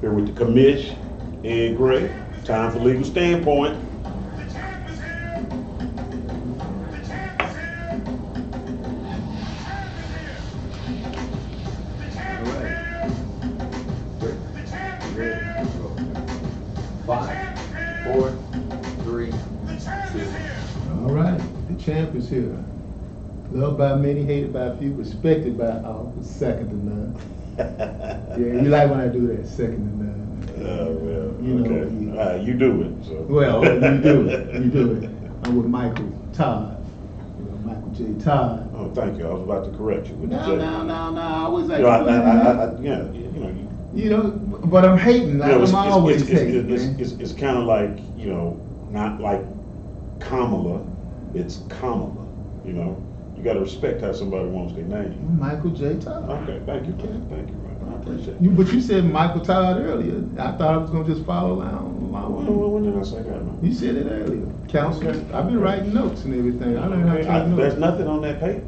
Here with the Commish and Gray. Time for legal standpoint. Five, four, three, two. All right, the champ is here. Loved by many, hated by a few, respected by all, second to none. Yeah, you like when I do that, second to none. Well, You know, okay. You do it. So. Well, you do it. You do it. I'm with Michael Todd. You know, Michael J. Todd. Oh, thank you. I was about to correct you with the J. No. I was like, Yeah, you know, but I'm hating. Like, I'm always hating. It's kind of like, not like Kamala, it's Kamala. You got to respect how somebody wants their name. Michael J. Todd. Okay, thank you, man. Thank you, man. I appreciate it. But you said Michael Todd earlier. I thought I was going to just follow along. When did I say that, man? You said it earlier. Counselor, I've been writing notes and everything. I learned how to take notes. There's nothing on that paper.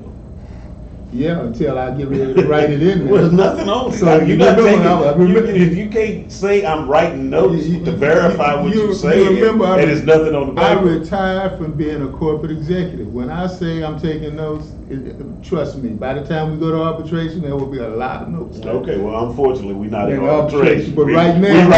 Yeah, until I get ready to write it in there. Well, there's nothing on it. So You're not if you can't say I'm writing notes to verify what you say, and there's nothing on the paper. I retired from being a corporate executive. When I say I'm taking notes, trust me, by the time we go to arbitration, there will be a lot of notes. Okay, well, unfortunately, we're not in arbitration. But right now,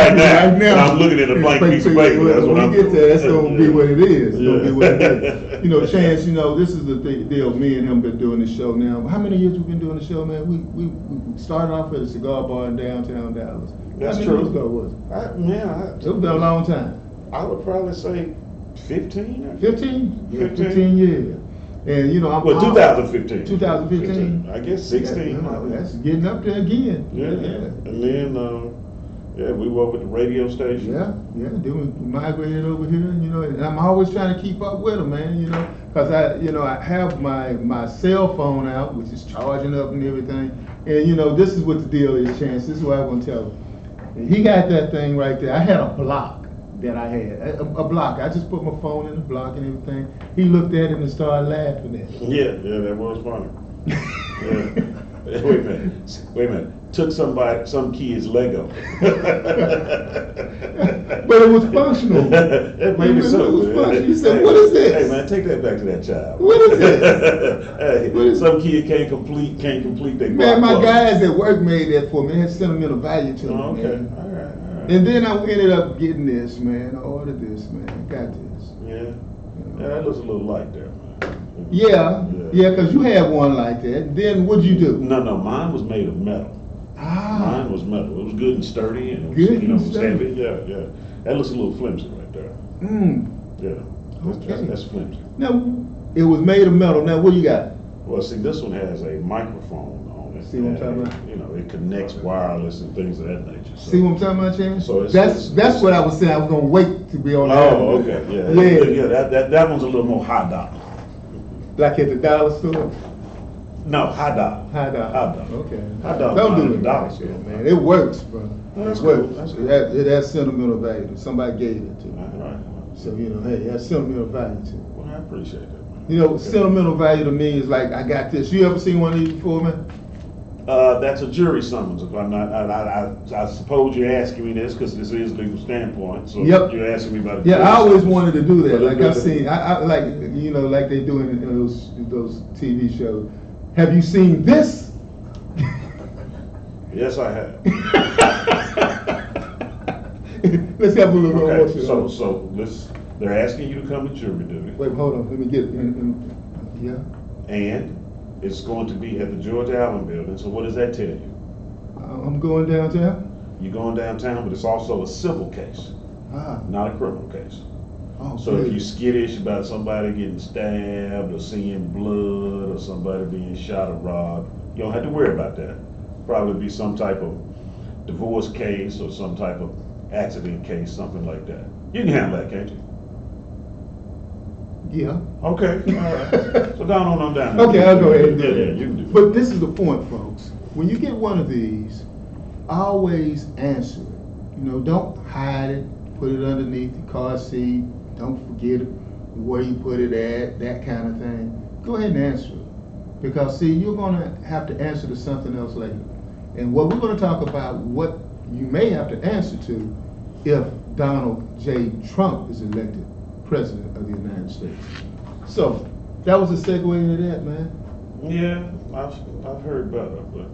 I'm looking at a blank piece of paper. That's what I'm doing. When we get there, that's going to be what it is. It's going to be what it is. Chance, this is the deal. Me and him been doing this show now. How many years we been doing the show, man? We started off at a cigar bar in downtown Dallas. That's How many true. years ago was it? It's been a long time. I would probably say 15. 15? Yeah, 15. 15 years. And I'm 2015. 2015. I guess 16. Yeah, that's getting up there again. Yeah. And then we were with the radio station. Yeah. Then we migrated over here, and I'm always trying to keep up with them, man, because I have my cell phone out, which is charging up and everything. And this is what the deal is, Chance. This is what I'm gonna tell him. He got that thing right there. I had a block that I had, a block. I just put my phone in the block and everything. He looked at it and started laughing at it. Yeah, that was funny. Yeah. Wait a minute. Took some kid's Lego. But it was functional. Maybe so. It was functional. He said, "What is this?" Hey man, take that back to that child. What is this? Hey, some kid can't complete their man, my guys at work made that for me. It had sentimental value to me. Okay. Man. All right. And then I ended up getting this, man. I ordered this, man. Got this. Yeah, that looks a little light there, man. Yeah, because you had one like that. Then what'd you do? No, mine was made of metal. Mine was metal. It was good and sturdy, and it was heavy. Yeah. That looks a little flimsy right there. Yeah, that's flimsy. Now, it was made of metal. Now, what you got? Well, see, this one has a microphone on it. See what I'm talking about? It connects wireless and things of that nature. So. See what I'm talking about, Chance? So that's what I was saying. I was gonna wait to be on that. Oh, okay, yeah. That one's a little more high dollar. Like at the dollar store? No, high dollar. Okay. High dollar. Don't do it, dollar, man. It works, bro. That's it works. cool. It has sentimental value. Somebody gave it to me. All right. So hey, it has sentimental value to it. Well, I appreciate that, man. Sentimental value to me is like I got this. You ever seen one of these before, man? That's a jury summons. If I'm not, I suppose you're asking me this because this is legal standpoint. So you're asking me about. I always wanted to do that. Like I've seen, I like like they do in those TV shows. Have you seen this? Yes, I have. Let's have a little more. Okay, so they're asking you to come to jury duty. Wait, hold on. Let me get it. Yeah. And it's going to be at the George Allen Building. So what does that tell you? I'm going downtown. You're going downtown, but it's also a civil case, not a criminal case. Oh, so if you're skittish about somebody getting stabbed or seeing blood or somebody being shot or robbed, you don't have to worry about that. Probably be some type of divorce case or some type of accident case, something like that. You can handle that, can't you? Yeah. Okay. All right. So down on down. Okay, I'll go ahead and do Yeah, that. you can do it. But this is the point, folks. When you get one of these, always answer it. Don't hide it. Put it underneath the car seat. Don't forget where you put it at, that kind of thing. Go ahead and answer it. Because, see, you're going to have to answer to something else later. And what we're going to talk about, what you may have to answer to if Donald J. Trump is elected president of the United States. So that was a segue into that, man. Yeah, I've heard better, but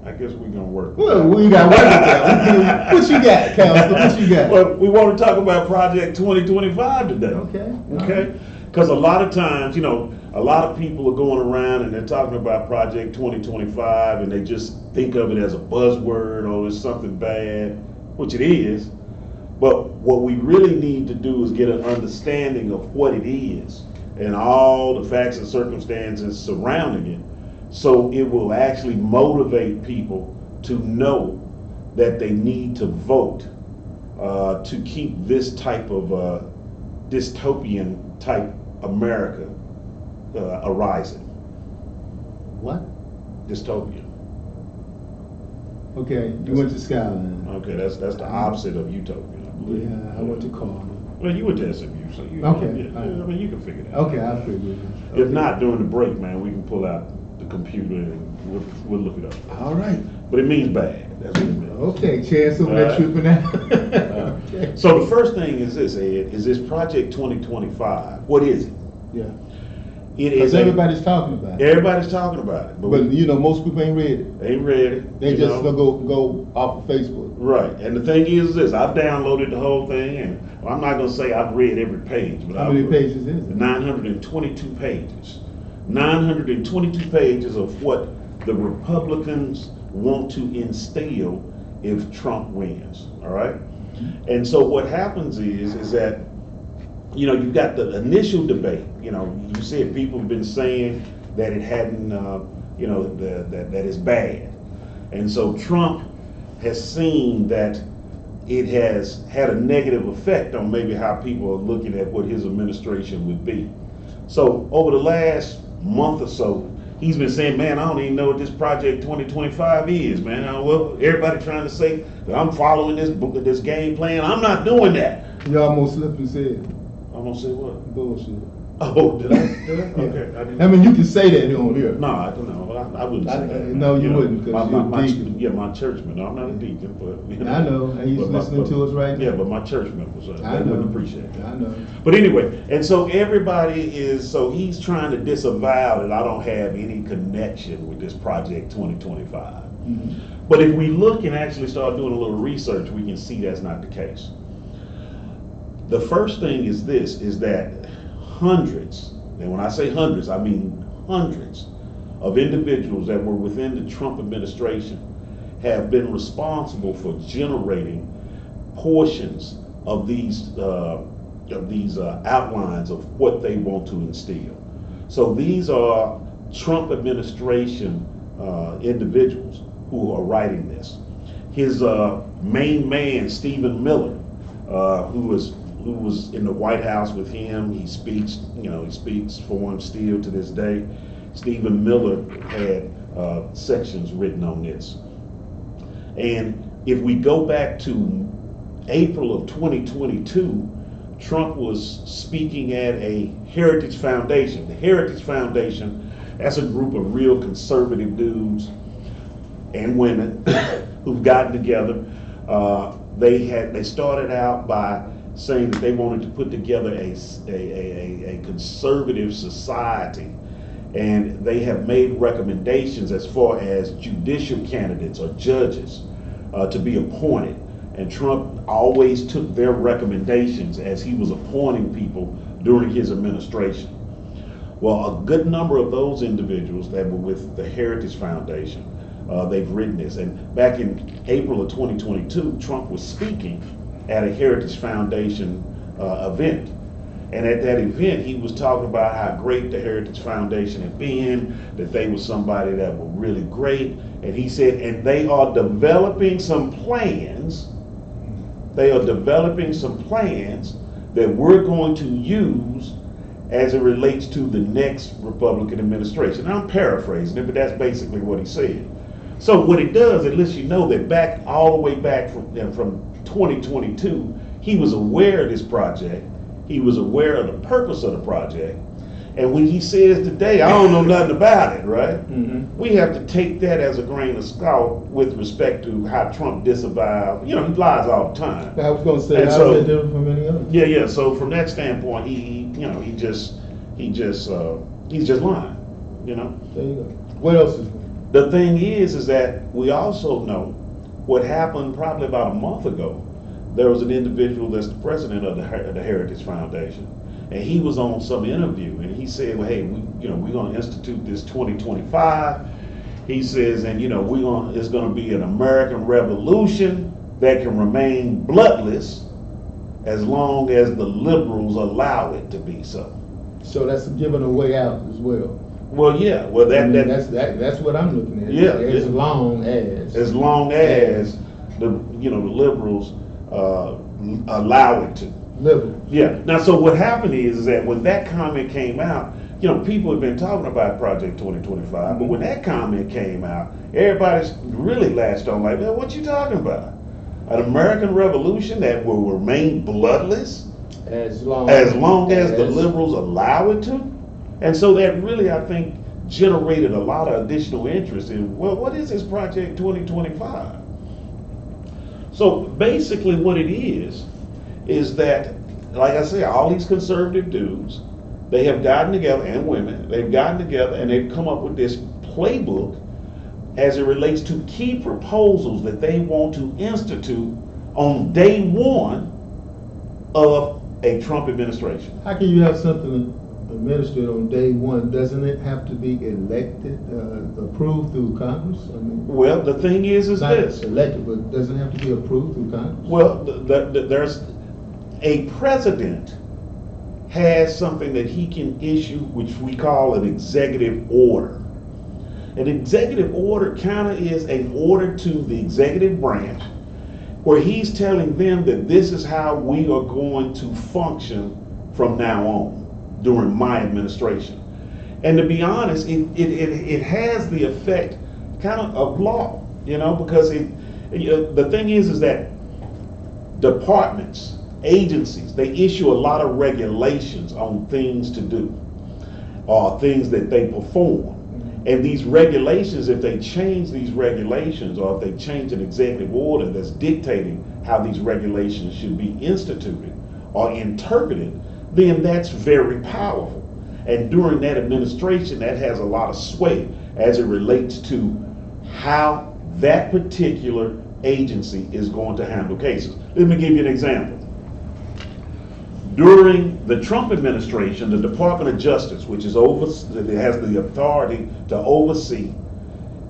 I guess we're gonna work. Well, we got to work with that. What you got, Counselor? What you got? Well, we want to talk about Project 2025 today. Okay. Okay. Because a lot of times, you know, a lot of people are going around and they're talking about Project 2025 and they just think of it as a buzzword or it's something bad, which it is. But what we really need to do is get an understanding of what it is and all the facts and circumstances surrounding it, so it will actually motivate people to know that they need to vote to keep this type of dystopian type America arising. What? Dystopian. Okay, you went to Skyline. Okay, that's the opposite of utopian, I believe. Yeah, I went to Carter. Well, you went to SMU, so you. Okay. Yeah, I mean, you can figure that. Okay, out. I figured. If not, during the break, man, we can pull out the computer and we'll look it up. All right. But it means bad. That's what it means. Okay, Chance over there All right. tripping out. Okay. So the first thing is this, Ed, is this Project 2025. What is it? Yeah. It Because is everybody's talking about it. everybody's talking about it, But you know, most people ain't read it. they ain't read it. They you just know? go off of Facebook. Right. And the thing is this, I've downloaded the whole thing, and I'm not gonna say I've read every page, but How many pages is it? 922 pages. 922 pages of what the Republicans want to instill if Trump wins. All right. And so what happens is that, you know, you've got the initial debate. You know, you said people have been saying that it hadn't, you know, that it's bad. And so Trump has seen that it has had a negative effect on maybe how people are looking at what his administration would be. So over the last month or so, he's been saying, man, I don't even know what this Project 2025 is, man. Well, everybody trying to say that I'm following this game plan. I'm not doing that. You almost slipped and said I'm gonna say what? bullshit. Oh, did I? Okay. I didn't. I mean, you can say that on here. No, I don't know. I wouldn't say that. No, you wouldn't, 'cause you're a deacon. Yeah, my churchman. No, I'm not a deacon, but you I know, and he's but listening to us right now. Yeah, but my church members, I they know. wouldn't appreciate that. I know. But anyway, and so everybody is, so he's trying to disavow that I don't have any connection with this Project 2025. Mhm. But if we look and actually start doing a little research, we can see that's not the case. The first thing is this, is that hundreds, and when I say hundreds, I mean hundreds of individuals that were within the Trump administration have been responsible for generating portions of these outlines of what they want to instill. So these are Trump administration individuals who are writing this. His main man, Stephen Miller, who was in the White House with him. He speaks for him still to this day. Stephen Miller had sections written on this. And if we go back to April of 2022, Trump was speaking at a Heritage Foundation. The Heritage Foundation, that's a group of real conservative dudes and women who've gotten together. They started out by saying that they wanted to put together a conservative society, and they have made recommendations as far as judicial candidates or judges to be appointed. And Trump always took their recommendations as he was appointing people during his administration. Well, a good number of those individuals that were with the Heritage Foundation, they've written this. And back in April of 2022, Trump was speaking at a Heritage Foundation event. And at that event, he was talking about how great the Heritage Foundation had been, that they were somebody that were really great. And he said, and they are developing some plans. They are developing some plans that we're going to use as it relates to the next Republican administration. Now, I'm paraphrasing it, but that's basically what he said. So what it does, it lets you know that all the way back from 2022, he was aware of this project. He was aware of the purpose of the project, And when he says today, I don't know nothing about it, right? Mm-hmm. We have to take that as a grain of salt with respect to how Trump disavows. You know, he lies all the time. I was going to say, And how's so- that different from any other? Yeah. So from that standpoint, he's just lying. You know. There you go. What else is new? The thing is that we also know what happened probably about a month ago. There was an individual that's the president of the Heritage Foundation, and he was on some interview, and he said, "Well, hey, we're going to institute this 2025." He says, and it's going to be an American revolution that can remain bloodless as long as the liberals allow it to be so. So that's giving a way out as well. Well, yeah. Well, that's what I'm looking at. Yeah, As yeah. long as the liberals allow it to. liberals. Yeah. Now, so what happened is that when that comment came out, people have been talking about Project 2025, but when that comment came out, everybody's really latched on like, well, what you talking about? An American revolution that will remain bloodless As long as the liberals allow it to? And so that really, I think, generated a lot of additional interest in, well, what is this Project 2025? So basically what it is that, like I say, all these conservative dudes, they have gotten together, and women, they've gotten together and they've come up with this playbook as it relates to key proposals that they want to institute on day one of a Trump administration. How can you have something administered on day one? Doesn't it have to be elected, approved through Congress? I mean, Well, the thing is not this. elected, but doesn't it have to be approved through Congress? Well, there's a president has something that he can issue, which we call an executive order. An executive order kind of is an order to the executive branch where he's telling them that this is how we are going to function from now on during my administration. And to be honest, it has the effect kind of law, because the thing is that departments, agencies, they issue a lot of regulations on things to do or things that they perform. And these regulations, if they change these regulations or if they change an executive order that's dictating how these regulations should be instituted or interpreted, then that's very powerful. And during that administration, that has a lot of sway as it relates to how that particular agency is going to handle cases. Let me give you an example. During the Trump administration, the Department of Justice, which has the authority to oversee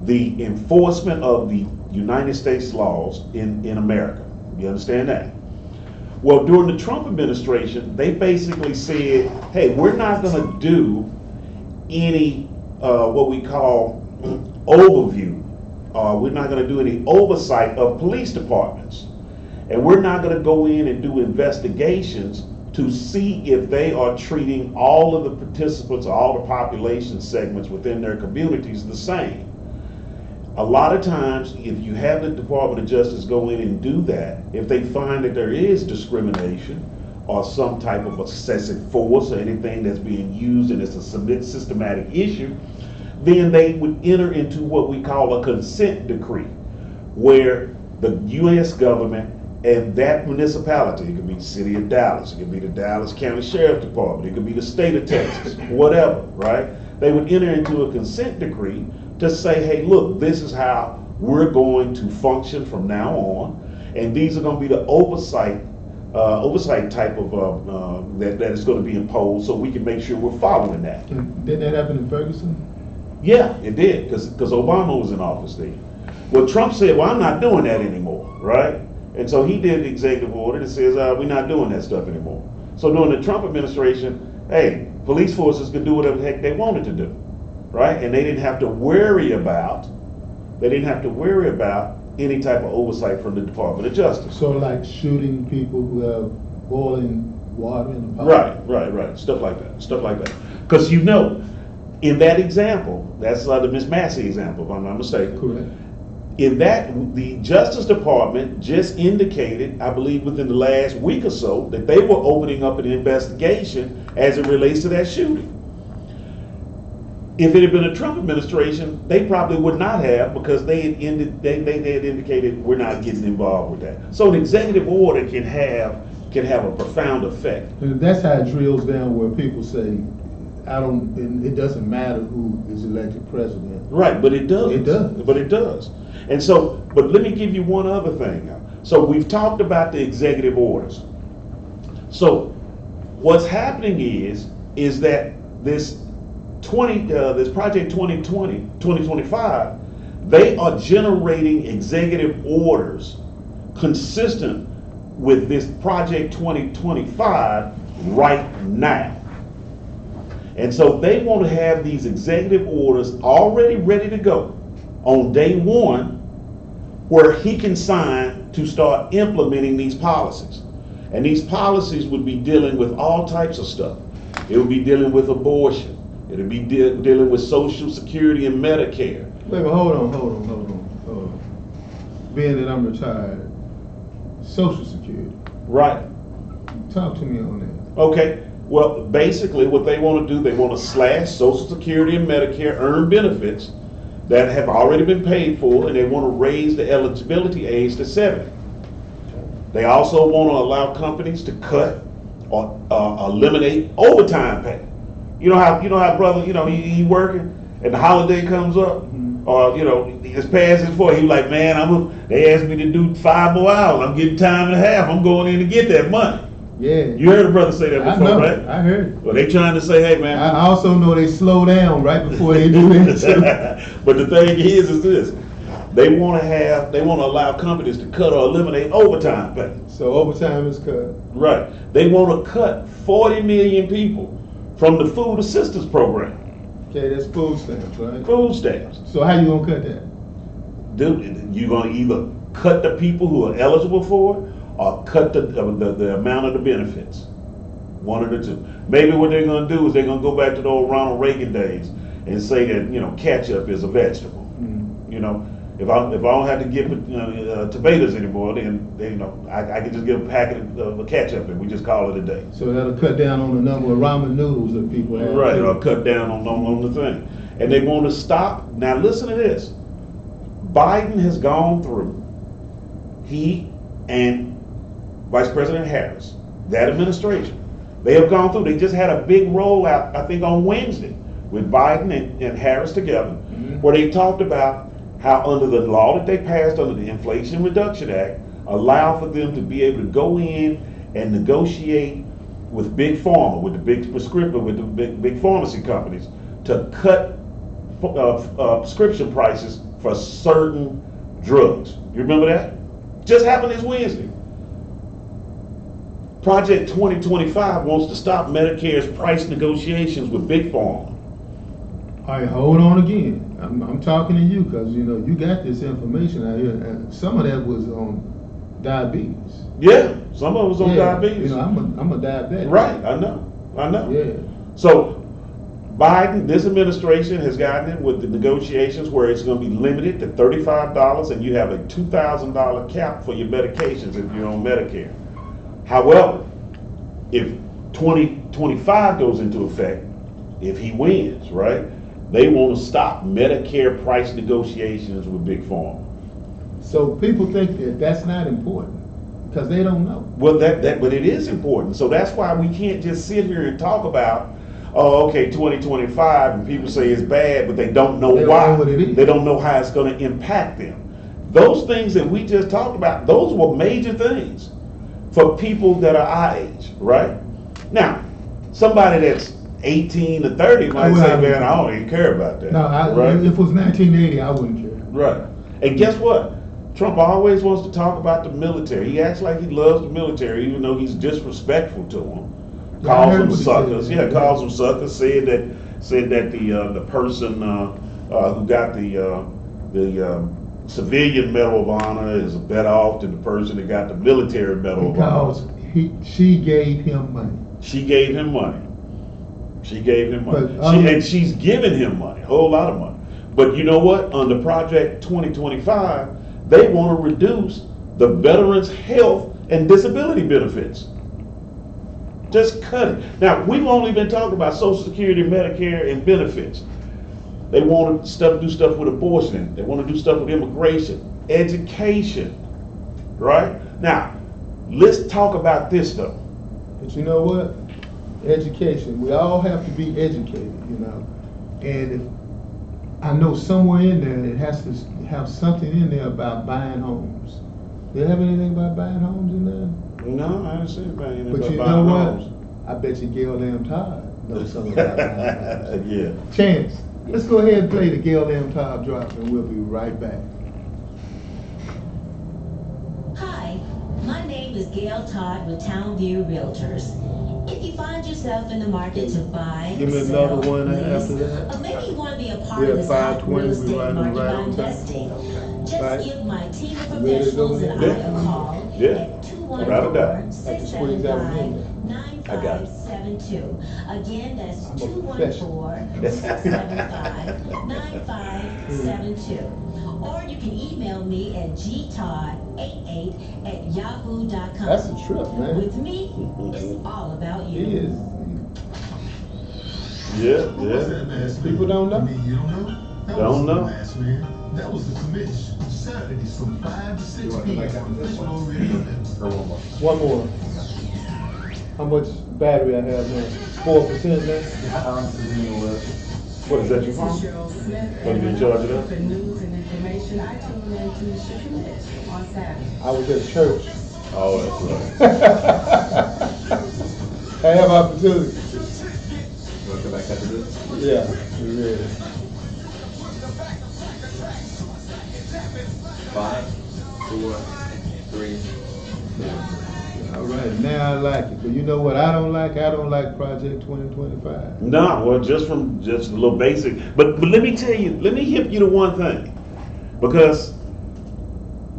the enforcement of the United States laws in America. You understand that? Well, during the Trump administration, they basically said, hey, we're not going to do any what we call overview. We're not going to do any oversight of police departments. And we're not going to go in and do investigations to see if they are treating all of the participants, all the population segments within their communities the same. A lot of times, if you have the Department of Justice go in and do that, if they find that there is discrimination or some type of excessive force or anything that's being used and it's a systematic issue, then they would enter into what we call a consent decree, where the U.S. government and that municipality, it could be the city of Dallas, it could be the Dallas County Sheriff's Department, it could be the state of Texas, whatever, right? They would enter into a consent decree to say, hey, look, this is how we're going to function from now on, and these are going to be the oversight type of that is going to be imposed, so we can make sure we're following that. Didn't that happen in Ferguson? Yeah, it did, because Obama was in office then. Well, Trump said, well, I'm not doing that anymore, right? And so he did an executive order that says, we're not doing that stuff anymore. So during the Trump administration, hey, police forces could do whatever the heck they wanted to do, right? And they didn't have to worry about any type of oversight from the Department of Justice. Sort of like shooting people who have boiling water in the pot. Right. Stuff like that. Because in that example, that's the Miss Massey example, if I'm not mistaken. Correct. In that, the Justice Department just indicated, I believe within the last week or so, that they were opening up an investigation as it relates to that shooting. If it had been a Trump administration, they probably would not have, because they had indicated we're not getting involved with that. So an executive order can have a profound effect. And that's how it drills down where people say, it doesn't matter who is elected president. Right, but it does. It does. But it does. And so, but let me give you one other thing now. So we've talked about the executive orders. So what's happening is that this Project 2025, they are generating executive orders consistent with this Project 2025 right now. And so they want to have these executive orders already ready to go on day one, where he can sign to start implementing these policies. And these policies would be dealing with all types of stuff. It would be dealing with abortion. It would be dealing with Social Security and Medicare. Wait, but hold on. Being that I'm retired, Social Security. Right. Talk to me on that. Okay. Well, basically what they want to do, they want to slash Social Security and Medicare earned benefits that have already been paid for, and they want to raise the eligibility age to 70. They also want to allow companies to cut or eliminate overtime pay. You know how brother, he working and the holiday comes up, or his past is for, he like, man, they asked me to do 5 more hours. I'm getting time and a half. I'm going in to get that money. Yeah. You heard a brother say that before, I know, right? I heard. Well, they trying to say, hey, man. I also know they slow down right before they do it. But the thing is this: they want to allow companies to cut or eliminate overtime pay. So overtime is cut. Right. They want to cut 40 million people from the food assistance program. Okay, that's food stamps, right? Food stamps. So how you gonna cut that? You're gonna either cut the people who are eligible for it, or cut the amount of the benefits. One of the two. Maybe what they're going to do is they're going to go back to the old Ronald Reagan days and say that ketchup is a vegetable. Mm-hmm. If I don't have to give tomatoes anymore, then I can just give a packet of ketchup and we just call it a day. So that'll cut down on the number of ramen noodles that people have. Right, or cut down on the thing. And they want to stop. Now listen to this. Biden has gone through. He and Vice President Harris, that administration, they have gone through. They just had a big rollout, I think, on Wednesday with Biden and Harris together, where they talked about how under the law that they passed under the Inflation Reduction Act, allow for them to be able to go in and negotiate with Big Pharma, with the big prescription, with the big pharmacy companies, to cut prescription prices for certain drugs. You remember that? Just happened this Wednesday. Project 2025 wants to stop Medicare's price negotiations with Big Pharma. All right, hold on again. I'm talking to you because you got this information out here, and some of that was on diabetes. Yeah, some of it was on diabetes. I'm a diabetic. Right, I know. Yeah. So Biden, this administration has gotten in with the negotiations where it's going to be limited to $35, and you have a $2,000 cap for your medications if you're on Medicare. However, if 2025 goes into effect, if he wins, right, they want to stop Medicare price negotiations with Big Pharma. So people think that that's not important because they don't know. Well, but it is important. So that's why we can't just sit here and talk about, 2025, and people say it's bad, but they don't know why. Don't know what it is. They don't know how it's going to impact them. Those things that we just talked about, those were major things for people that are our age, right? Now, somebody that's 18 to 30 might say, man, I don't even care about that. No, right? If it was 1980, I wouldn't care. Right. And guess what? Trump always wants to talk about the military. He acts like he loves the military, even though he's disrespectful to them. Calls them suckers. Yeah, calls them suckers. Said that the person who got the civilian Medal of Honor is better off than the person that got the military Medal of Honor. Because she gave him money. She gave him money. But, and she's giving him money, a whole lot of money. But you know what? Under Project 2025, they want to reduce the veterans' health and disability benefits. Just cut it. Now, we've only been talking about Social Security, Medicare, and benefits. They want to do stuff with abortion. They want to do stuff with immigration, education, right? Now, let's talk about this though. But you know what? Education. We all have to be educated, you know. And if, I know somewhere in there it has to have something in there about buying homes. Do you have anything about buying homes in there? No, I didn't see anything But about you buying know what? homes. I bet you Gail M. Todd knows something about buying homes. Yeah. Chance, let's go ahead and play the Gail M. Todd drop and we'll be right back. Hi, my name is Gail Todd with Townview Realtors. If you find yourself in the market to buy, Give me sell, another one lease, after that. or maybe you want to be a part We're of at this hot 5:20, real we estate running market right by on time. investing, just Right. give my team of Ready to go professionals and I in? a call Yeah. at Without a doubt. 214-675-9572. Again, that's I'm a professional. 214-675-9572. Or you can email me at gtodd88@yahoo.com. That's a trip, man. With me, it's all about you. He is. Yeah, Who was that masked man? People don't know. I mean, you don't know? That Don't wasn't know. the masked man. That was the Commish. Saturdays from 5 to 6 You want to p.m. like that on this Fishbowl one? Radio Network. Or one more. One more. How much battery I have now? 4% now? What is that, your phone? This is Cheryl Smith, What, and you when charge I'm it up? looking for news and information, I tune into Commish on Saturday. I was at church. Oh, that's right. I have opportunity. You want to come back after this? Yeah, we're ready. 5, 4, 3, 2. All right, now I like it. But you know what I don't like? I don't like Project 2025. No, well, just a little basic. But let me tell you, let me hip you to one thing. Because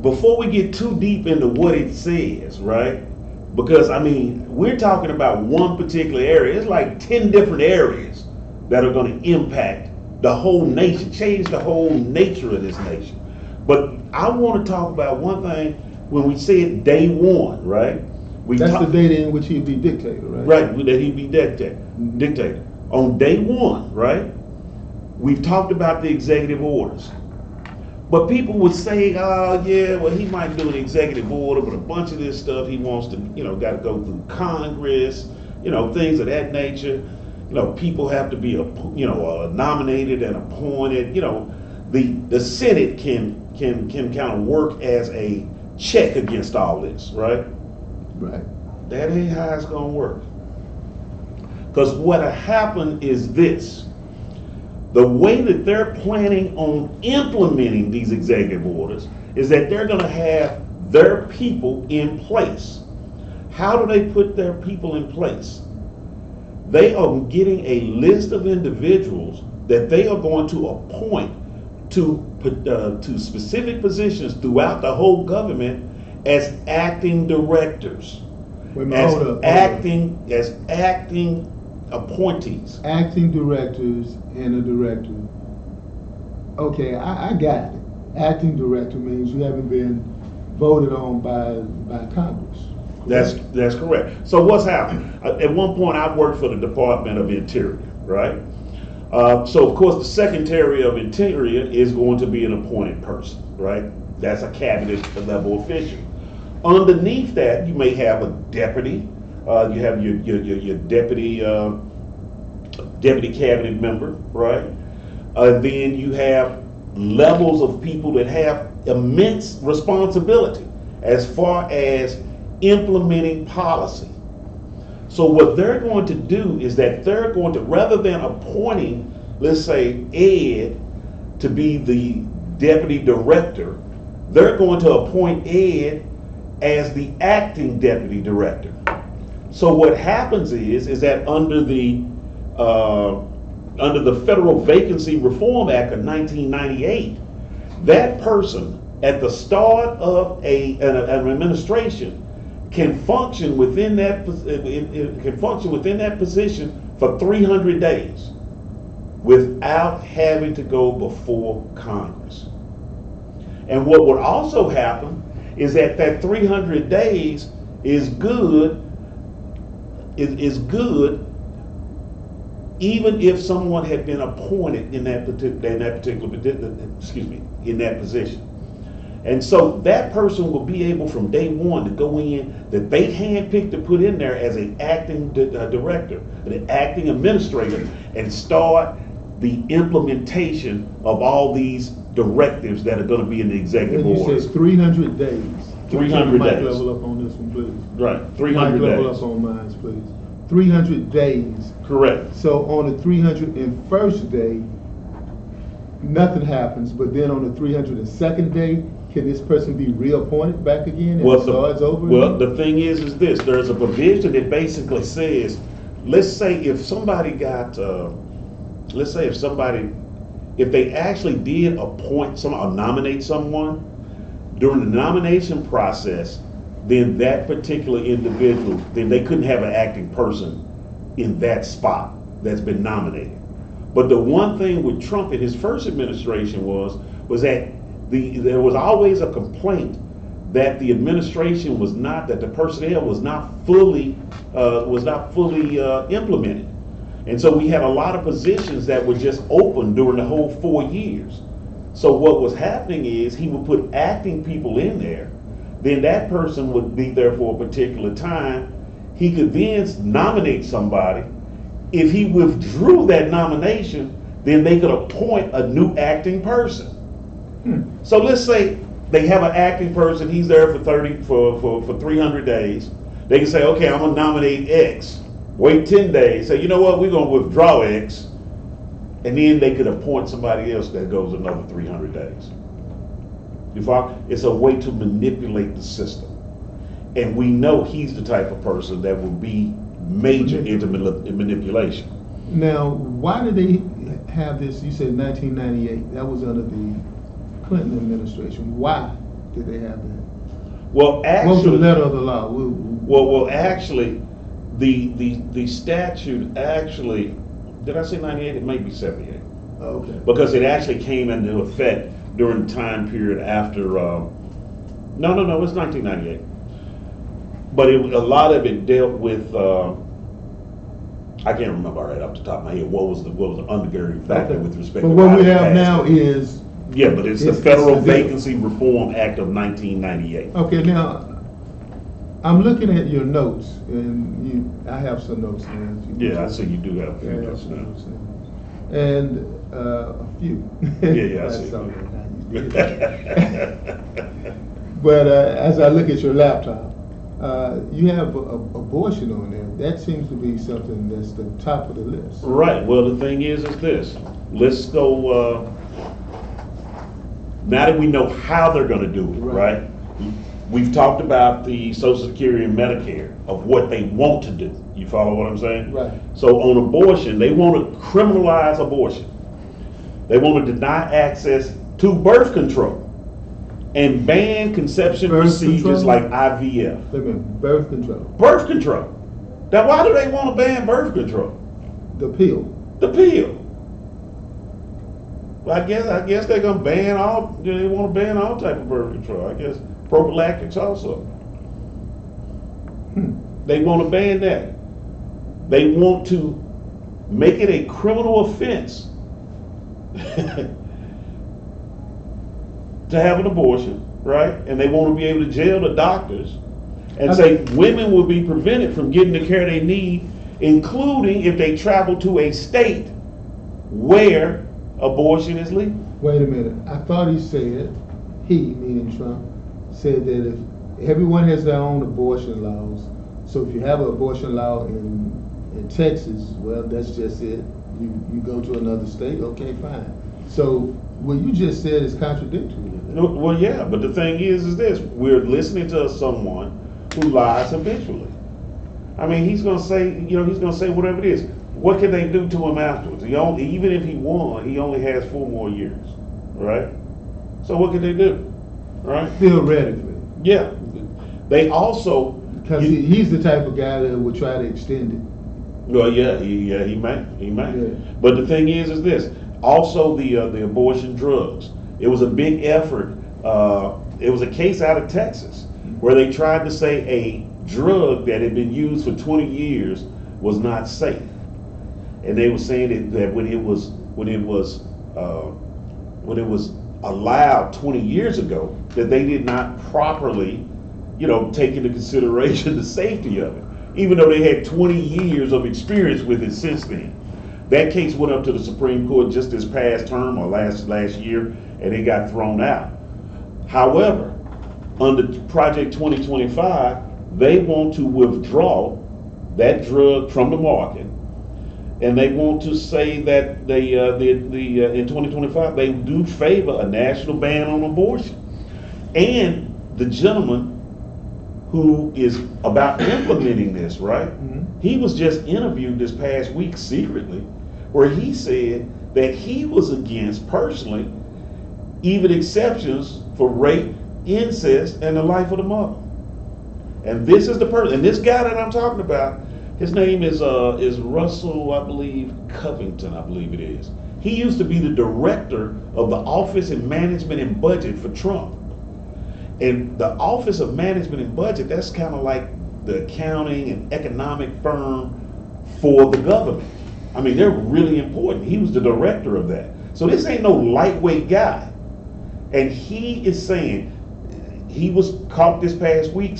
before we get too deep into what it says, right? Because, I mean, we're talking about one particular area. It's like 10 different areas that are going to impact the whole nation, change the whole nature of this nation. But I want to talk about one thing when we said day one, right? That's the date in which he'd be dictator, right? Right, that he'd be dictator. On day one, right? We've talked about the executive orders. But people would say, oh yeah, well he might do an executive order, but a bunch of this stuff he wants to, got to go through Congress, things of that nature. People have to be, nominated and appointed. The Senate can kind of work as a check against all this, right? Right. That ain't how it's gonna work. Because what'll happen is this. The way that they're planning on implementing these executive orders is that they're gonna have their people in place. How do they put their people in place? They are getting a list of individuals that they are going to appoint to specific positions throughout the whole government as acting directors, Wait a minute, hold up. as acting appointees. Acting directors and a director. Okay, I got it. Acting director means you haven't been voted on by Congress. That's correct. So what's happened? At one point, I worked for the Department of Interior, right? So of course, the Secretary of Interior is going to be an appointed person, right? That's a cabinet level official. Underneath that, you may have a deputy. You have your deputy cabinet member, right? Then you have levels of people that have immense responsibility as far as implementing policy. So what they're going to do is that they're going to, rather than appointing, let's say, Ed to be the deputy director, they're going to appoint Ed as the acting deputy director. So what happens is that under the Federal Vacancy Reform Act of 1998, that person at the start of an administration can function within that position for 300 days without having to go before Congress. And what would also happen is that 300 days is good even if someone had been appointed in that position. And so that person will be able from day one to go in that they handpicked to put in there as an acting director, an acting administrator, and start the implementation of all these directives that are going to be in the executive And you orders. said 300 days. 300 Mike, days. level up on this one, please. Right, Mike, 300 level days. up on mine, please. 300 days. Correct. So on the 301st day, nothing happens, but then on the 302nd day, can this person be reappointed back again and it starts over? Well, again? the thing is this, there's a provision that basically says, let's say if somebody got, if they actually did appoint someone or nominate someone, during the nomination process, then that particular individual, then they couldn't have an acting person in that spot that's been nominated. But the one thing with Trump in his first administration was that there was always a complaint that the administration was not, that the personnel was not fully implemented. And so we had a lot of positions that were just open during the whole 4 years. So what was happening is he would put acting people in there, then that person would be there for a particular time. He could then nominate somebody. If he withdrew that nomination, then they could appoint a new acting person. So let's say they have an acting person, he's there for 300 days. They can say, okay, I'm gonna nominate X. Wait 10 days, say, you know what, we're gonna withdraw X. And then they could appoint somebody else that goes another 300 days. You follow? It's a way to manipulate the system. And we know he's the type of person that will be major into manipulation. Now, why did they have this? You said 1998. That was under the Clinton administration. Why did they have that? Well, actually, what was the letter of the law? Well, actually, the statute actually, did I say 98? It may be 78. Okay. Because it actually came into effect during the time period after. No, it's 1998. But a lot of it dealt with. I can't remember right off the top of my head what was the undergirding factor with respect. But to what why we they have passed now it. is. Yeah, but it's the Federal Vacancy Reform Act of 1998. Okay, now I'm looking at your notes, and I have some notes now. Yeah, I see you do have a few Yeah, I have notes some now. notes now. And a few. Yeah, I see. That's all right. Now you did that. But as I look at your laptop, you have abortion on there. That seems to be something that's the top of the list. Right. Well, the thing is this. Let's go. Now that we know how they're going to do it, right? We've talked about the Social Security and Medicare of what they want to do. You follow what I'm saying? Right. So on abortion, they want to criminalize abortion. They want to deny access to birth control and ban conception procedures like IVF. Wait a minute, birth control. Birth control. Now, why do they want to ban birth control? The pill. The pill. Well, I guess they're gonna ban all. They want to ban all type of birth control. I guess prophylactics also. They want to ban that. They want to make it a criminal offense to have an abortion, right? And they want to be able to jail the doctors and say women will be prevented from getting the care they need, including if they travel to a state where abortion is legal. Wait a minute. I thought he said, meaning Trump, said that if everyone has their own abortion laws, so if you have an abortion law in Texas, well, that's just it. You go to another state, okay, fine. So what you just said is contradictory. No, well, yeah, but the thing is this: we're listening to someone who lies habitually. I mean, he's gonna say whatever it is. What can they do to him afterwards? Even if he won, he only has 4 more years, right? So what can they do, right? Theoretically. Yeah. They also because he's the type of guy that would try to extend it. Well, yeah, he might. Yeah. But the thing is this: also the abortion drugs. It was a big effort. It was a case out of Texas where they tried to say a drug that had been used for 20 years was not safe. and they were saying that when it was allowed 20 years ago, that they did not properly, take into consideration the safety of it, even though they had 20 years of experience with it since then. That case went up to the Supreme Court just this past term or last year, and it got thrown out. However, under Project 2025, they want to withdraw that drug from the market, and they want to say that they in 2025 they do favor a national ban on abortion. And the gentleman who is about implementing this, right? Mm-hmm. He was just interviewed this past week secretly, where he said that he was against, personally, even exceptions for rape, incest, and the life of the mother. And this is the person, and this guy that I'm talking about, his name is Russell, I believe, Covington, I believe it is. He used to be the director of the Office of Management and Budget for Trump. And the Office of Management and Budget, that's kind of like the accounting and economic firm for the government. I mean, they're really important. He was the director of that. So this ain't no lightweight guy. And he is saying, he was caught this past week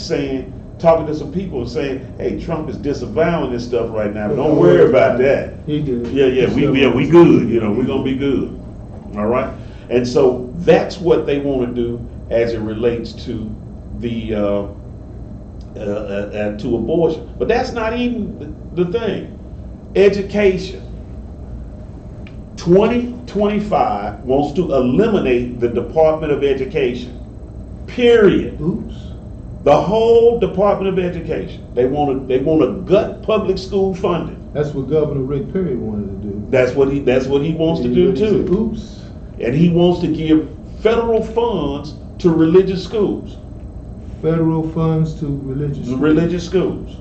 talking to some people and saying, hey, Trump is disavowing this stuff right now, but don't worry about that. He did. We good, we're gonna be good. All right? And so that's what they want to do as it relates to the to abortion. But that's not even the thing. Education. 2025 wants to eliminate the Department of Education. Period. Oops. The whole Department of Education. They want to gut public school funding. That's what Governor Rick Perry wanted to do. That's what he wants to do too. Said, oops. And he wants to give federal funds to religious schools. Federal funds to religious schools.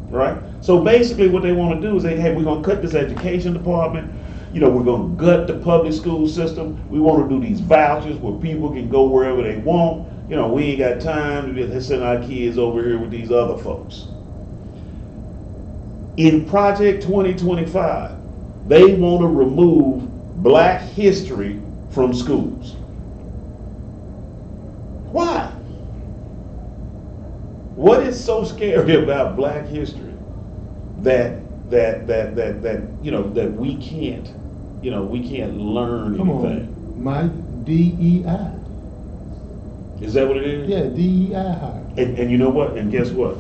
Right? So basically what they want to do is say, hey, we're going to cut this education department. We're going to gut the public school system. We want to do these vouchers where people can go wherever they want. We ain't got time to send our kids over here with these other folks. In Project 2025, they want to remove Black history from schools. Why? What is so scary about Black history that we can't learn anything? Come on, my DEI. Is that what it is? Yeah, DEI hire. And you know what? And guess what?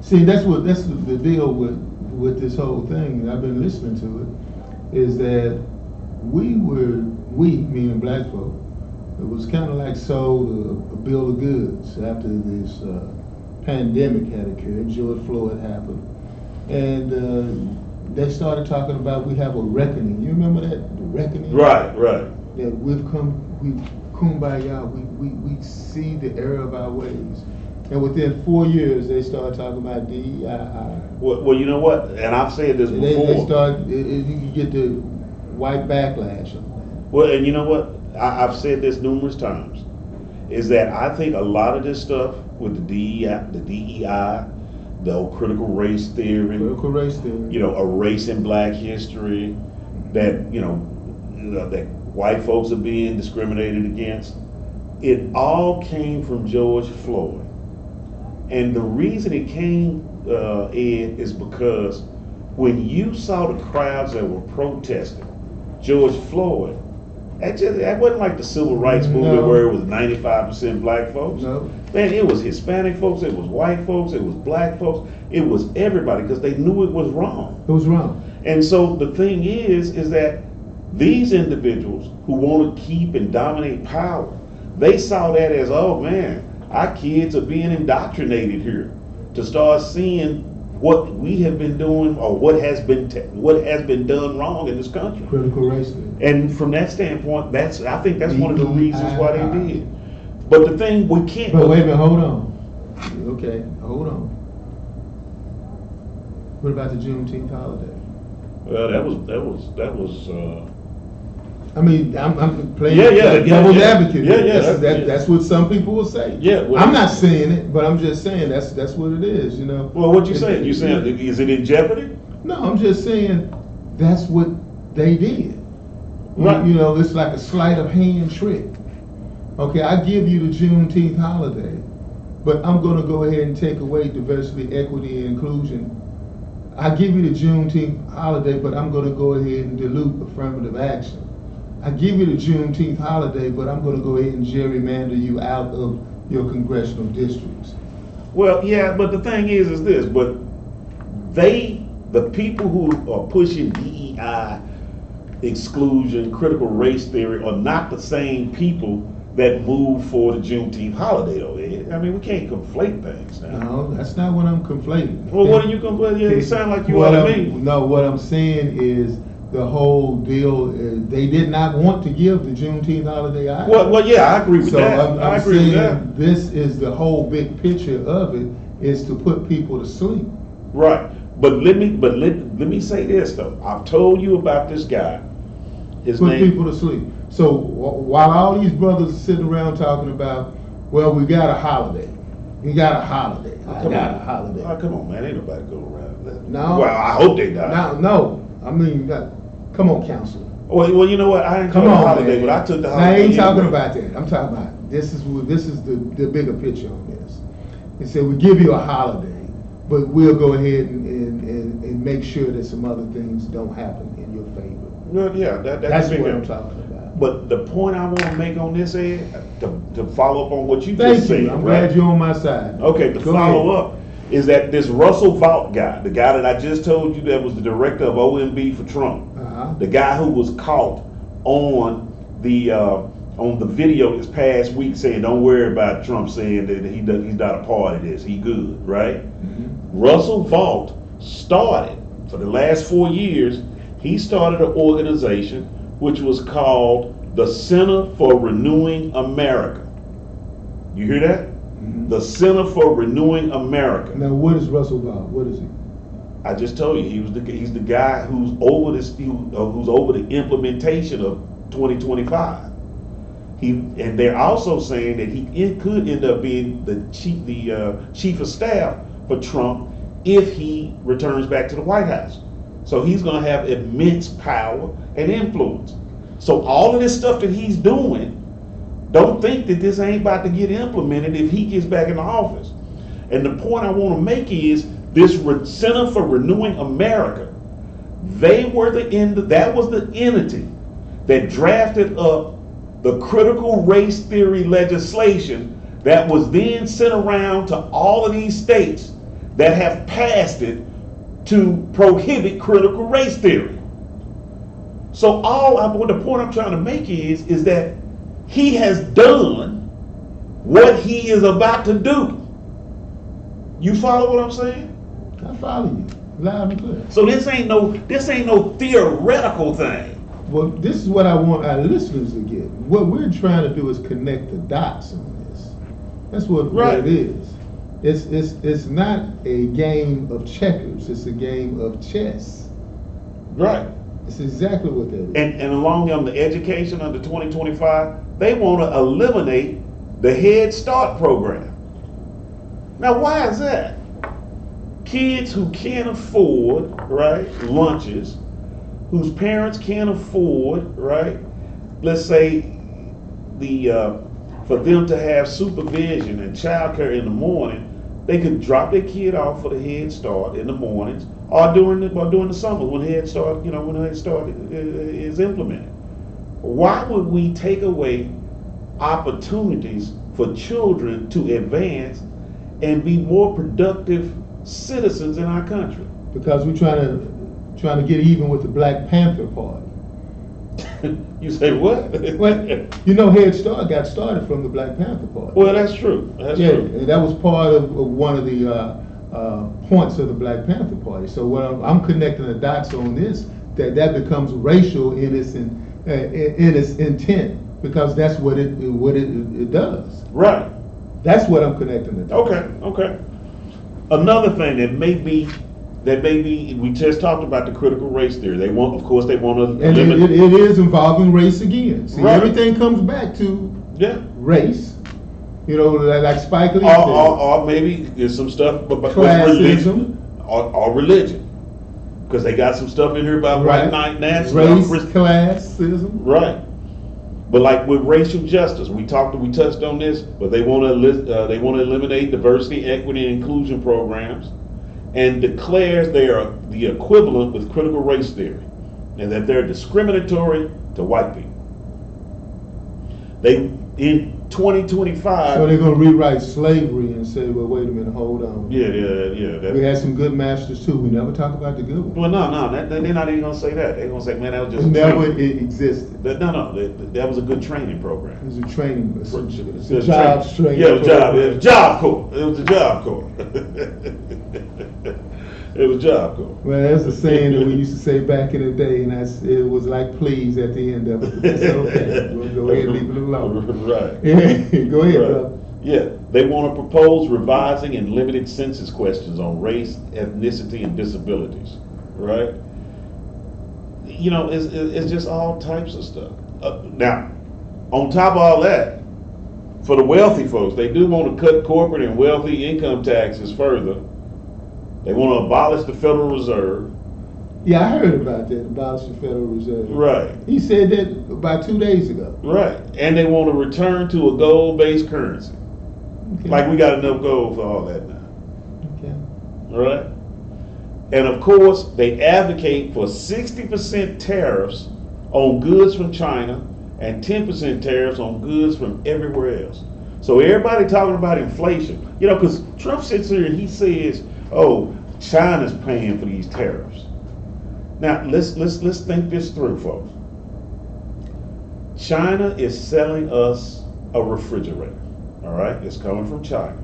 See, that's the deal with this whole thing. And I've been listening to it. Is that we meaning Black folk, it was kind of like sold a bill of goods after this pandemic had occurred. George Floyd happened, and they started talking about we have a reckoning. You remember that, the reckoning? Right. That we've kumbaya, we see the error of our ways. And within 4 years, they started talking about DEI. Well, you know what? And I've said this before. They start, you get the white backlash on that. Well, and you know what? I've said this numerous times, is that I think a lot of this stuff with the DEI, the old critical race theory, erasing Black history, that, that white folks are being discriminated against, it all came from George Floyd. And the reason it came, Ed, is because when you saw the crowds that were protesting George Floyd, that wasn't like the civil rights movement where it was 95% Black folks. No. Man, it was Hispanic folks, it was white folks, it was Black folks, it was everybody, because they knew it was wrong. It was wrong. And so the thing is that these individuals who want to keep and dominate power, they saw that as, oh man, our kids are being indoctrinated here to start seeing what we have been doing or what has been done wrong in this country. Critical race theory. And from that standpoint, I think that's one of the reasons why they did. But the thing we can't. But wait a minute, hold on. Okay, hold on. What about the Juneteenth holiday? Well, that was. I mean, I'm playing devil's advocate. That's what some people will say. Yeah, well, I'm not saying it, but I'm just saying that's what it is. Well, what you saying? You saying is it in jeopardy? No, I'm just saying that's what they did. Right. You know, it's like a sleight of hand trick. Okay, I give you the Juneteenth holiday, but I'm going to go ahead and take away diversity, equity, and inclusion. I give you the Juneteenth holiday, but I'm going to go ahead and dilute affirmative action. I give you the Juneteenth holiday, but I'm going to go ahead and gerrymander you out of your congressional districts. Well, yeah, but the thing is this, but the people who are pushing DEI, exclusion, critical race theory are not the same people that move for the Juneteenth holiday, though. I mean, we can't conflate things now. No, that's not what I'm conflating. Well, what are you conflating? Yeah, you sound like you What are to I'm- me. No, what I'm saying is the whole deal is they did not want to give the Juneteenth holiday either. Well, yeah, I agree with So that. I'm I agree with saying that. this is the whole big picture of it, is to put people to sleep. Right. But let me say this though. I've told you about this guy. His Put name. people to sleep. So while all these brothers are sitting around talking about, well, we got a holiday. We got a holiday. I got a holiday. Oh, come on, man. Ain't nobody going around that. No. Well, I hope they die. No. I mean, come on, counselor. Well, you know what? I ain't Come talking on, holiday, man. but I took the Now, holiday. I ain't talking anyway. about that. I'm talking about this is the bigger picture on this. They said we give you a holiday, but we'll go ahead and make sure that some other things don't happen in your favor. Well, yeah, That's big what I'm difference. talking about. But the point I want to make on this, Ed, to follow up on what you Thank just you. said, I'm right? glad you're on my side. Okay, to Go follow ahead. up is that this Russell Vought guy, the guy that I just told you that was the director of OMB for Trump, Uh-huh. the guy who was caught on the video this past week saying, "Don't worry about Trump saying that he's not a part of this. He good, right?" Mm-hmm. Russell Vought started for the last 4 years. He started an organization which was called the Center for Renewing America. You hear that? Mm-hmm. The Center for Renewing America. Now, what is Russell Vought? What is he? I just told you he's the guy who's over who's over the implementation of 2025. And they're also saying that it could end up being the chief of staff for Trump if he returns back to the White House. So he's going to have immense power and influence. So all of this stuff that he's doing, don't think that this ain't about to get implemented if he gets back in the office. And the point I want to make is this Center for Renewing America, that was the entity that drafted up the critical race theory legislation that was then sent around to all of these states that have passed it to prohibit critical race theory. So the point I'm trying to make is that he has done what he is about to do. You follow what I'm saying? I follow you loud and clear. So this ain't no theoretical thing. Well, this is what I want our listeners to get. What we're trying to do is connect the dots on this. That's what Right. it is. It's not a game of checkers. It's a game of chess. Right. It's exactly what that is. And along on the education under 2025, they want to eliminate the Head Start program. Now, why is that? Kids who can't afford, right, lunches, whose parents can't afford, right, let's say for them to have supervision and childcare in the morning, they could drop their kid off for the Head Start in the mornings or during the summer when Head Start is implemented. Why would we take away opportunities for children to advance and be more productive citizens in our country? Because we're trying to get even with the Black Panther Party. You say what? Well, you know, Head Start got started from the Black Panther Party. Well, that's true. That's Yeah, true. and that was part of one of the points of the Black Panther Party. So what I'm connecting the dots on this, that becomes racial in its intent, because that's what it does. Right. That's what I'm connecting the dots. Okay. Another thing that may be we just talked about the critical race theory. They want to And limit. it is involving race again. See, Right. everything comes back to Yeah. race. You know, like Spike Lee Or, said. or maybe there's some stuff, but Classism. religion or religion. because they got some stuff in here about white nationalism. Race, classism. Right. But like with racial justice, we touched on this, but they want to eliminate diversity, equity, and inclusion programs, and declares they are the equivalent with critical race theory, and that they're discriminatory to white people. They in 2025. So they're going to rewrite slavery and say, well, wait a minute, hold on. Yeah. We had some good masters too. We never talk about the good ones. Well, no, they're not even going to say that. They're going to say, man, that was just It existed. that was a good training program. It was a training. It's a It's jobs training. Yeah, it was a job corps. It was a job corps. It was job corps. Well, that's a saying that we used to say back in the day, and it was like please at the end of it. That's okay. We'll go ahead and leave it alone. Right. Go ahead, Right. brother. Yeah, they want to propose revising and limited census questions on race, ethnicity, and disabilities. Right? You know, it's just all types of stuff. Now, on top of all that, for the wealthy folks, they do want to cut corporate and wealthy income taxes further. They want to abolish the Federal Reserve. Yeah, I heard about that, abolish the Federal Reserve. Right. He said that about 2 days ago. Right. And they want to return to a gold-based currency. Okay. Like we got enough gold for all that now. Okay. All right? And of course, they advocate for 60% tariffs on goods from China and 10% tariffs on goods from everywhere else. So everybody talking about inflation, you know, because Trump sits here and he says, "Oh, China's paying for these tariffs." Now let's think this through, folks. China is selling us a refrigerator. All right, it's coming from China,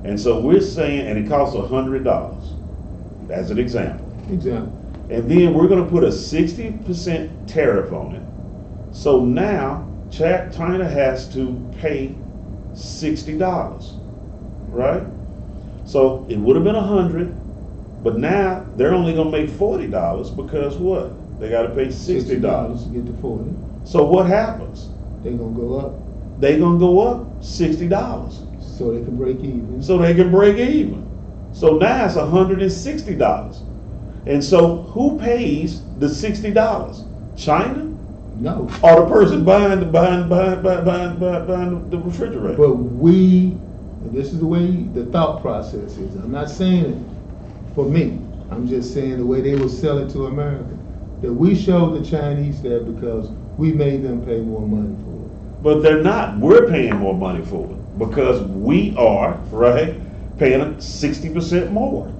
and so we're saying, and it costs $100, as an example. And then we're going to put a 60% tariff on it. So now China has to pay $60, right? So it would have been $100, but now they're only going to make $40 because what? They got to pay $60 to get to 40. So what happens? They're gonna go up. They're going to go up $60. So they can break even. So they can break even. So now it's $160. And so who pays the $60? China? No. Or the person buying the refrigerator? But this is the way the thought process is. I'm not saying it for me. I'm just saying the way they will sell it to America. That we showed the Chinese that because we made them pay more money for it. But they're not. We're paying more money for it because we are, right, paying 60% more.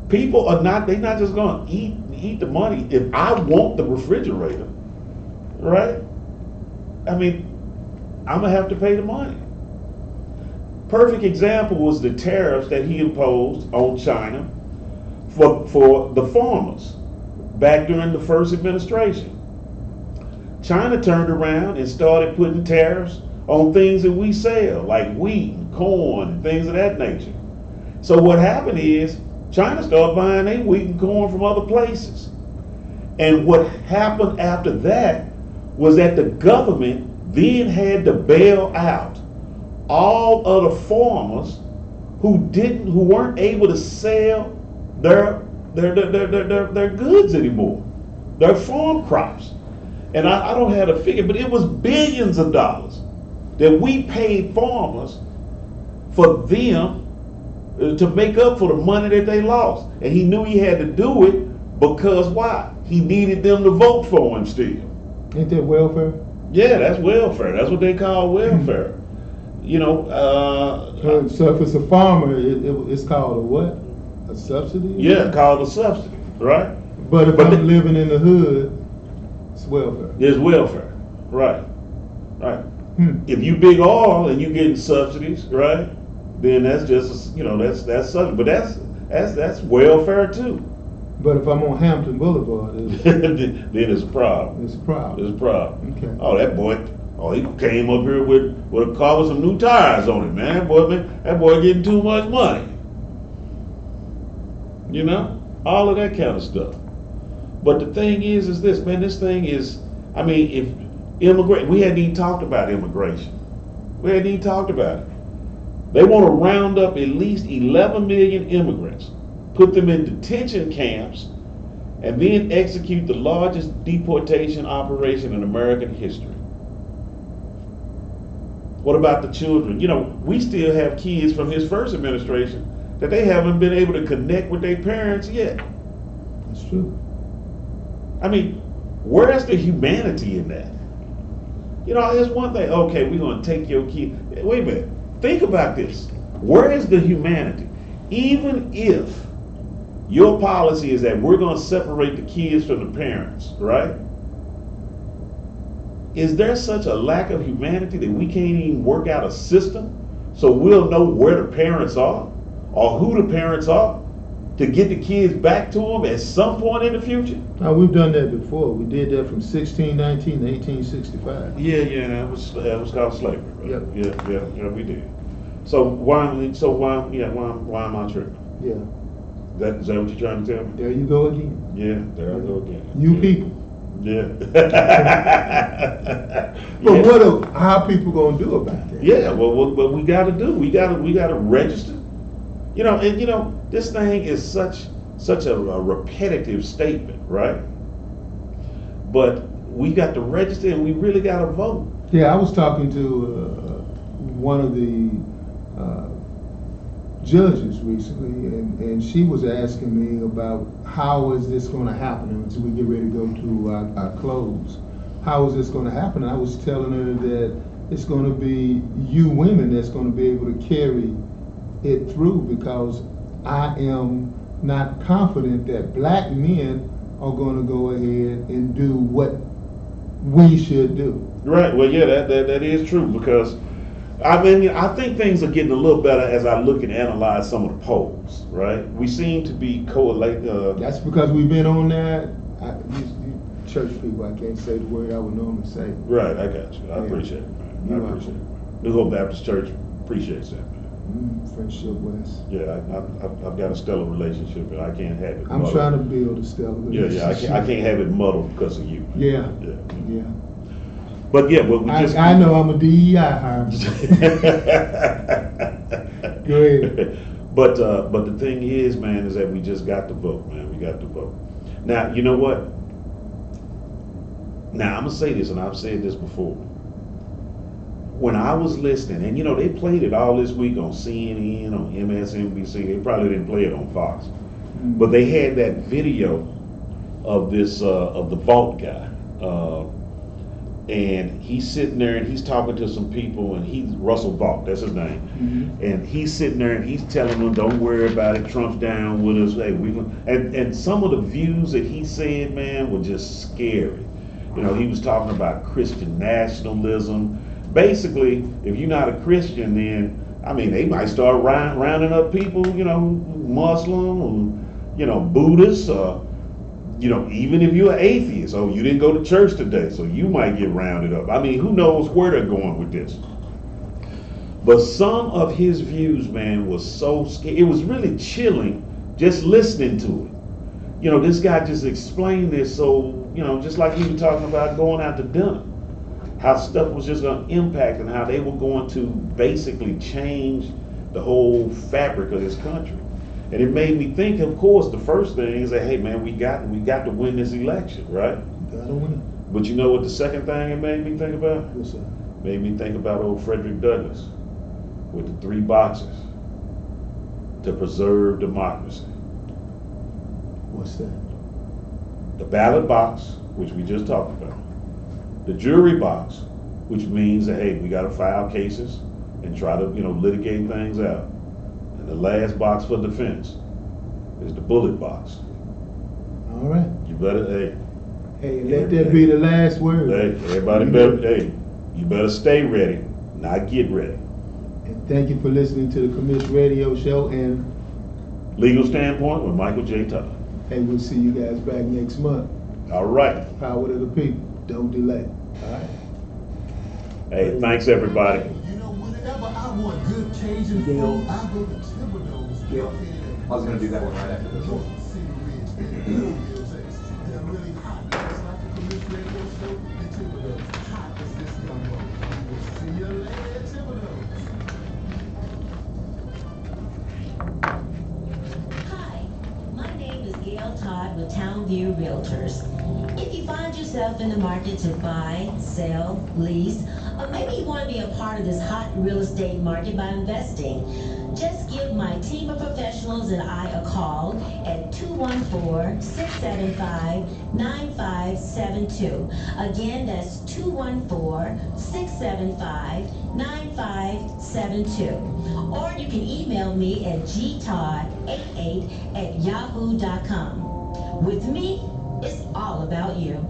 People are not, they're not just going to eat the money. If I want the refrigerator, right, I mean, I'm going to have to pay the money. Perfect example was the tariffs that he imposed on China for the farmers back during the first administration. China turned around and started putting tariffs on things that we sell, like wheat and corn and things of that nature. So what happened is China started buying their wheat and corn from other places. And what happened after that was that the government then had to bail out all other farmers who weren't able to sell their goods anymore, their farm crops. And I don't have a figure, but it was billions of dollars that we paid farmers for them to make up for the money that they lost. And he knew he had to do it because why? He needed them to vote for him still. Ain't that welfare? Yeah, that's welfare. That's what they call welfare. You know. So if it's a farmer, it's called a what? A subsidy? Yeah, called a subsidy, right? But if I'm living in the hood, it's welfare. It's welfare, right? Right. If you big oil and you getting subsidies, right? Then that's just that's subsidy. But that's welfare too. But if I'm on Hampton Boulevard, then it's a problem. It's a problem. It's a problem. Okay. Oh, that boy! Oh, he came up here with a car with some new tires on it, man. That boy getting too much money. You know, all of that kind of stuff. But the thing is this, man. This thing is, I mean, if we hadn't even talked about immigration. We hadn't even talked about it. They want to round up at least 11 million immigrants put them in detention camps, and then execute the largest deportation operation in American history. What about the children? You know, we still have kids from his first administration that they haven't been able to connect with their parents yet. That's true. I mean, where's the humanity in that? You know, there's one thing, okay, we're going to take your kid. Wait a minute. Think about this. Where is the humanity? Even if your policy is that we're going to separate the kids from the parents, right? Is there such a lack of humanity that we can't even work out a system so we'll know where the parents are or who the parents are to get the kids back to them at some point in the future? Now, we've done that before. We did that from 1619 to 1865. Yeah, that was called slavery. Right? Yep. Yeah, we did. So why am I tripping? Yeah. Is that what you're trying to tell me? There you go again. Yeah, there I go again. You Yeah. people. Yeah. But how people gonna do about that? Yeah, well, what we got to do, we got to register. You know, and you know, this thing is such a repetitive statement, right? But we got to register, and we really got to vote. Yeah, I was talking to one of the judges recently, and she was asking me about how is this going to happen until we get ready to go to our close. How is this going to happen? And I was telling her that it's going to be you women that's going to be able to carry it through, because I am not confident that black men are going to go ahead and do what we should do. Right. Well, yeah, that is true, because I mean, I think things are getting a little better as I look and analyze some of the polls. Right. We seem to be correlating. That's because we've been on that. You church people, I can't say the word I would normally say. Right. I got you. I appreciate it, man. I appreciate it. New Hope Baptist Church appreciates that, man. Friendship West. Yeah, I've got a stellar relationship, and I can't have it. I'm muddled. trying to build a stellar relationship. I can't have it muddled because of you. Yeah. Yeah. But yeah, what we just I know I'm a DEI hire. Go ahead. But the thing is, man, is that we just got to vote, man. We got to vote. Now, you know what? Now I'm gonna say this, and I've said this before. When I was listening, and you know, they played it all this week on CNN, on MSNBC. They probably didn't play it on Fox, but they had that video of this of the vault guy, and he's sitting there and he's talking to some people, and he's Russell Vaught, that's his name, and he's sitting there and he's telling them, "Don't worry about it. Trump's down with us. Hey, and some of the views that he said, man, were just scary. You know, he was talking about Christian nationalism. Basically, if you're not a Christian, then, I mean, they might start rounding up people, you know, Muslim, or, you know, Buddhists, you know, even if you're an atheist, oh, you didn't go to church today, so you might get rounded up. I mean, who knows where they're going with this. But some of his views, man, was so scary. It was really chilling just listening to it. You know, this guy just explained this so, you know, just like he was talking about going out to dinner. How stuff was just going to impact and how they were going to basically change the whole fabric of this country. And it made me think, of course, the first thing is that, hey, man, we got to win this election, right? Gotta win. But you know what the second thing it made me think about? What's that? Made me think about old Frederick Douglass with the 3 boxes to preserve democracy. What's that? The ballot box, which we just talked about. The jury box, which means that, hey, we got to file cases and try to, you know, litigate things out. And the last box for defense is the bullet box. All right. You better, hey. Hey, let that be the last word. Hey, everybody better, hey, you better stay ready, not get ready. And thank you for listening to the Commish Radio Show. And Legal Standpoint with Michael J. Todd. hey, we'll see you guys back next month. All right. Power to the people. Don't delay. All right. Hey, thanks everybody. You know, whenever I want good Cajun food, I go to Thibodeau's. Yeah. I was gonna do that one right after this one. They're really hot. It's like the Commish Radio Show in Thibodeau's. Hot as this gumbo. We'll see you later at Thibodeau's. Hi, with Townview Realtors. If you find yourself in the market to buy, sell, lease, or maybe you want to be a part of this hot real estate market by investing, just give my team of professionals and I a call at 214-675-9572. Again, that's 214-675-9572. Or you can email me at gtodd88@yahoo.com. With me, it's all about you.